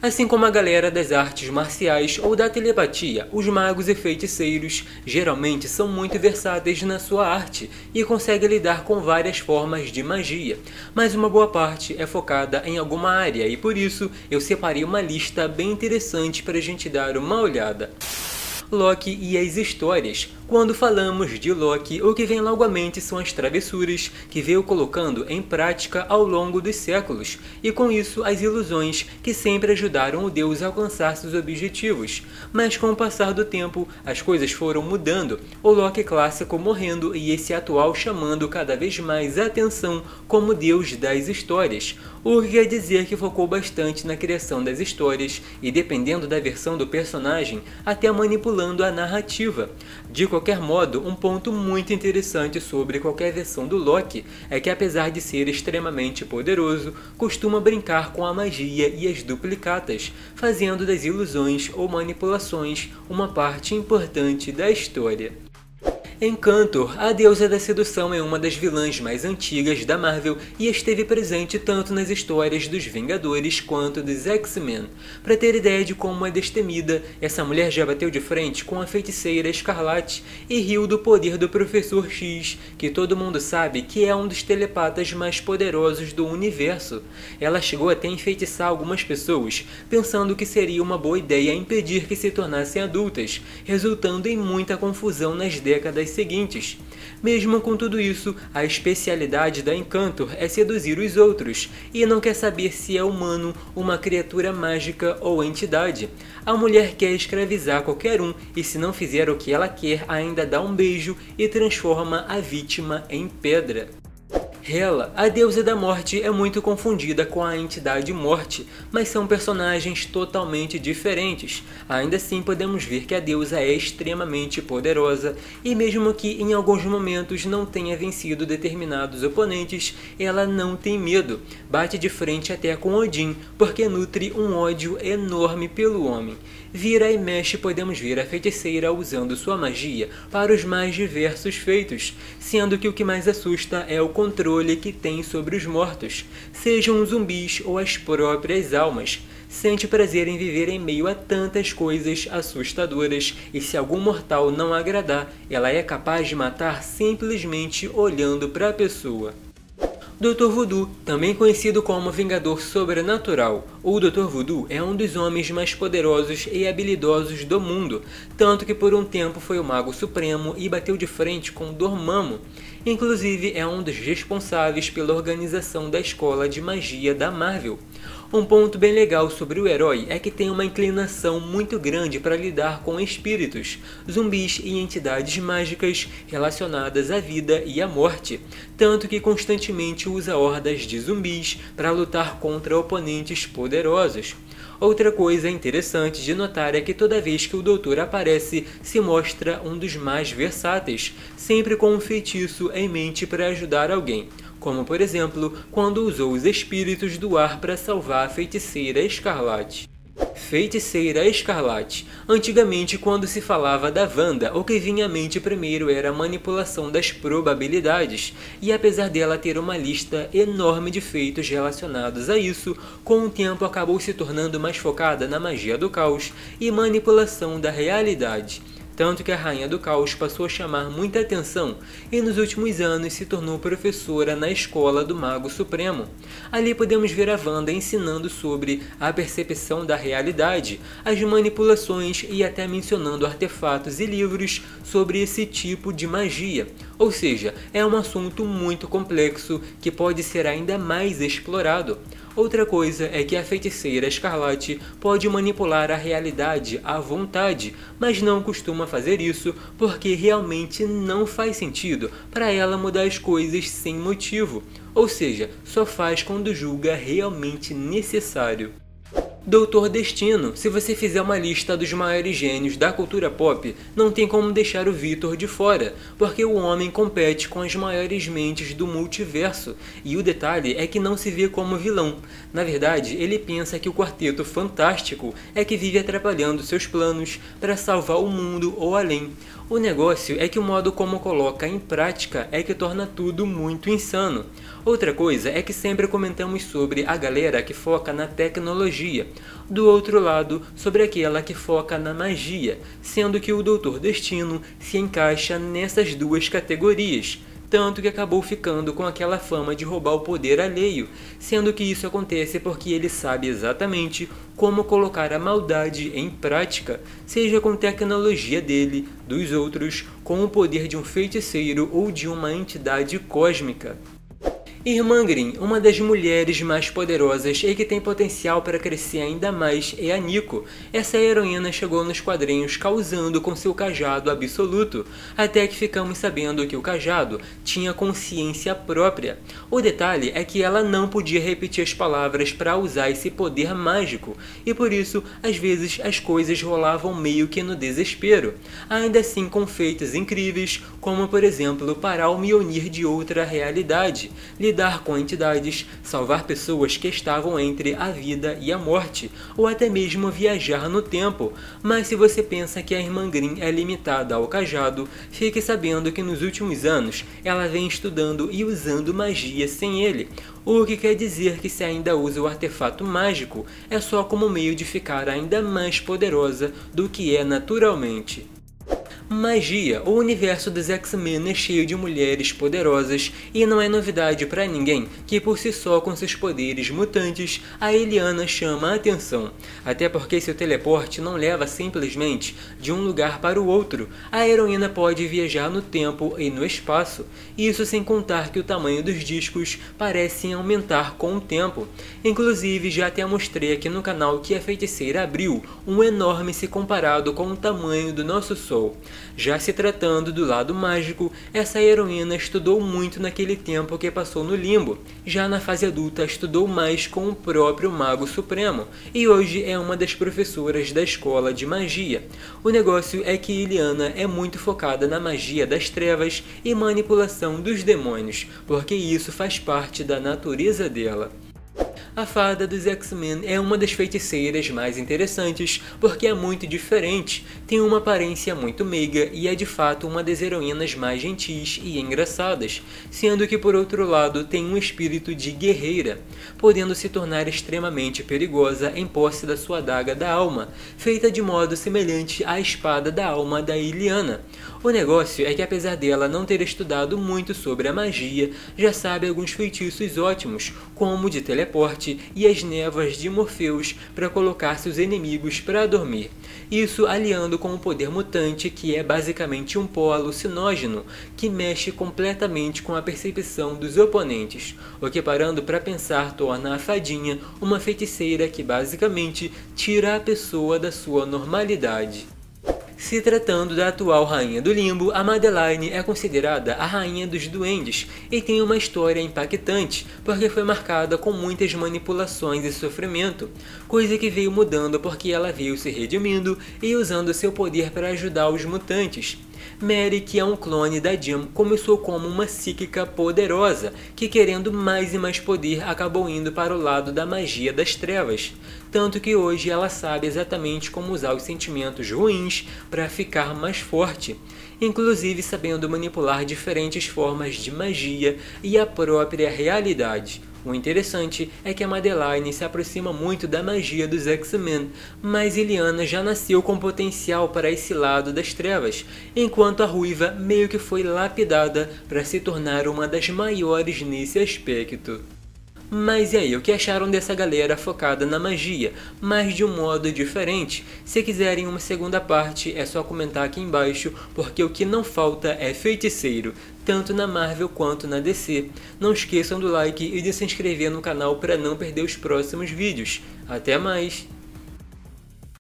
Assim como a galera das artes marciais ou da telepatia, os magos e feiticeiros geralmente são muito versáteis na sua arte e conseguem lidar com várias formas de magia, mas uma boa parte é focada em alguma área e por isso eu separei uma lista bem interessante para a gente dar uma olhada. Loki e as histórias. Quando falamos de Loki, o que vem logo à mente são as travessuras que veio colocando em prática ao longo dos séculos, e com isso as ilusões que sempre ajudaram o deus a alcançar seus objetivos. Mas com o passar do tempo, as coisas foram mudando, o Loki clássico morrendo e esse atual chamando cada vez mais a atenção como deus das histórias, o que quer dizer que focou bastante na criação das histórias e, dependendo da versão do personagem, até manipulando a narrativa. De qualquer modo, um ponto muito interessante sobre qualquer versão do Loki é que, apesar de ser extremamente poderoso, costuma brincar com a magia e as duplicatas, fazendo das ilusões ou manipulações uma parte importante da história. Encantor, a deusa da sedução, é uma das vilãs mais antigas da Marvel e esteve presente tanto nas histórias dos Vingadores quanto dos X-Men. Para ter ideia de como é destemida, essa mulher já bateu de frente com a feiticeira Escarlate e riu do poder do Professor X, que todo mundo sabe que é um dos telepatas mais poderosos do universo. Ela chegou até a enfeitiçar algumas pessoas, pensando que seria uma boa ideia impedir que se tornassem adultas, resultando em muita confusão nas décadas seguintes. Mesmo com tudo isso, a especialidade da Encantor é seduzir os outros, e não quer saber se é humano, uma criatura mágica ou entidade. A mulher quer escravizar qualquer um, e se não fizer o que ela quer, ainda dá um beijo e transforma a vítima em pedra. Hela, a deusa da morte, é muito confundida com a entidade morte, mas são personagens totalmente diferentes. Ainda assim, podemos ver que a deusa é extremamente poderosa, e mesmo que em alguns momentos não tenha vencido determinados oponentes, ela não tem medo. Bate de frente até com Odin, porque nutre um ódio enorme pelo homem. Vira e mexe, podemos ver a feiticeira usando sua magia para os mais diversos feitos, sendo que o que mais assusta é o controle que tem sobre os mortos, sejam zumbis ou as próprias almas. Sente prazer em viver em meio a tantas coisas assustadoras, e se algum mortal não agradar, ela é capaz de matar simplesmente olhando para a pessoa. Dr. Voodoo, também conhecido como Vingador Sobrenatural. O Dr. Voodoo é um dos homens mais poderosos e habilidosos do mundo, tanto que por um tempo foi o Mago Supremo e bateu de frente com Dormammu. Inclusive é um dos responsáveis pela organização da Escola de Magia da Marvel. Um ponto bem legal sobre o herói é que tem uma inclinação muito grande para lidar com espíritos, zumbis e entidades mágicas relacionadas à vida e à morte, tanto que constantemente usa hordas de zumbis para lutar contra oponentes poderosos. Outra coisa interessante de notar é que toda vez que o doutor aparece, se mostra um dos mais versáteis, sempre com um feitiço em mente para ajudar alguém, como por exemplo, quando usou os espíritos do ar para salvar a feiticeira Escarlate. Feiticeira Escarlate. Antigamente, quando se falava da Wanda, o que vinha à mente primeiro era a manipulação das probabilidades, e apesar dela ter uma lista enorme de feitos relacionados a isso, com o tempo acabou se tornando mais focada na magia do caos e manipulação da realidade. Tanto que a Rainha do Caos passou a chamar muita atenção e nos últimos anos se tornou professora na escola do Mago Supremo. Ali podemos ver a Wanda ensinando sobre a percepção da realidade, as manipulações e até mencionando artefatos e livros sobre esse tipo de magia. Ou seja, é um assunto muito complexo que pode ser ainda mais explorado. Outra coisa é que a feiticeira Escarlate pode manipular a realidade à vontade, mas não costuma fazer isso porque realmente não faz sentido para ela mudar as coisas sem motivo, ou seja, só faz quando julga realmente necessário. Doutor Destino. Se você fizer uma lista dos maiores gênios da cultura pop, não tem como deixar o Victor de fora, porque o homem compete com as maiores mentes do multiverso, e o detalhe é que não se vê como vilão. Na verdade, ele pensa que o Quarteto Fantástico é que vive atrapalhando seus planos para salvar o mundo ou além. O negócio é que o modo como coloca em prática é que torna tudo muito insano. Outra coisa é que sempre comentamos sobre a galera que foca na tecnologia, do outro lado, sobre aquela que foca na magia, sendo que o Doutor Destino se encaixa nessas duas categorias. Tanto que acabou ficando com aquela fama de roubar o poder alheio, sendo que isso acontece porque ele sabe exatamente como colocar a maldade em prática, seja com tecnologia dele, dos outros, com o poder de um feiticeiro ou de uma entidade cósmica. Irmã Green, uma das mulheres mais poderosas e que tem potencial para crescer ainda mais, é a Nico. Essa heroína chegou nos quadrinhos causando com seu cajado absoluto, até que ficamos sabendo que o cajado tinha consciência própria. O detalhe é que ela não podia repetir as palavras para usar esse poder mágico, e por isso, às vezes, as coisas rolavam meio que no desespero. Ainda assim com feitos incríveis, como por exemplo parar o Mjolnir de outra realidade, lidar com entidades, salvar pessoas que estavam entre a vida e a morte, ou até mesmo viajar no tempo. Mas se você pensa que a Irmã Green é limitada ao cajado, fique sabendo que nos últimos anos ela vem estudando e usando magia sem ele, o que quer dizer que se ainda usa o artefato mágico, é só como meio de ficar ainda mais poderosa do que é naturalmente. Magia. O universo dos X-Men é cheio de mulheres poderosas e não é novidade para ninguém que por si só com seus poderes mutantes a Illyana chama a atenção. Até porque seu teleporte não leva simplesmente de um lugar para o outro, a heroína pode viajar no tempo e no espaço, isso sem contar que o tamanho dos discos parecem aumentar com o tempo. Inclusive já até mostrei aqui no canal que a feiticeira abriu um enorme se comparado com o tamanho do nosso Sol. Já se tratando do lado mágico, essa heroína estudou muito naquele tempo que passou no limbo. Já na fase adulta estudou mais com o próprio Mago Supremo, e hoje é uma das professoras da escola de magia. O negócio é que Illyana é muito focada na magia das trevas e manipulação dos demônios, porque isso faz parte da natureza dela. A fada dos X-Men é uma das feiticeiras mais interessantes porque é muito diferente, tem uma aparência muito meiga e é de fato uma das heroínas mais gentis e engraçadas, sendo que por outro lado tem um espírito de guerreira, podendo se tornar extremamente perigosa em posse da sua adaga da alma, feita de modo semelhante à espada da alma da Illyana. O negócio é que apesar dela não ter estudado muito sobre a magia, já sabe alguns feitiços ótimos, como o de teleporte e as névoas de Morpheus para colocar seus inimigos para dormir. Isso aliando com o poder mutante, que é basicamente um pó alucinógeno, que mexe completamente com a percepção dos oponentes, o que parando para pensar torna a fadinha uma feiticeira que basicamente tira a pessoa da sua normalidade. Se tratando da atual Rainha do Limbo, a Madeline é considerada a Rainha dos Duendes e tem uma história impactante, porque foi marcada com muitas manipulações e sofrimento, coisa que veio mudando porque ela veio se redimindo e usando seu poder para ajudar os mutantes. Mary, que é um clone da Jean, começou como uma psíquica poderosa, que querendo mais e mais poder acabou indo para o lado da magia das trevas, tanto que hoje ela sabe exatamente como usar os sentimentos ruins para ficar mais forte, inclusive sabendo manipular diferentes formas de magia e a própria realidade. O interessante é que a Madeline se aproxima muito da magia dos X-Men, mas Illyana já nasceu com potencial para esse lado das trevas, enquanto a Ruiva meio que foi lapidada para se tornar uma das maiores nesse aspecto. Mas e aí, o que acharam dessa galera focada na magia, mas de um modo diferente? Se quiserem uma segunda parte, é só comentar aqui embaixo, porque o que não falta é feiticeiro, tanto na Marvel quanto na DC. Não esqueçam do like e de se inscrever no canal para não perder os próximos vídeos. Até mais!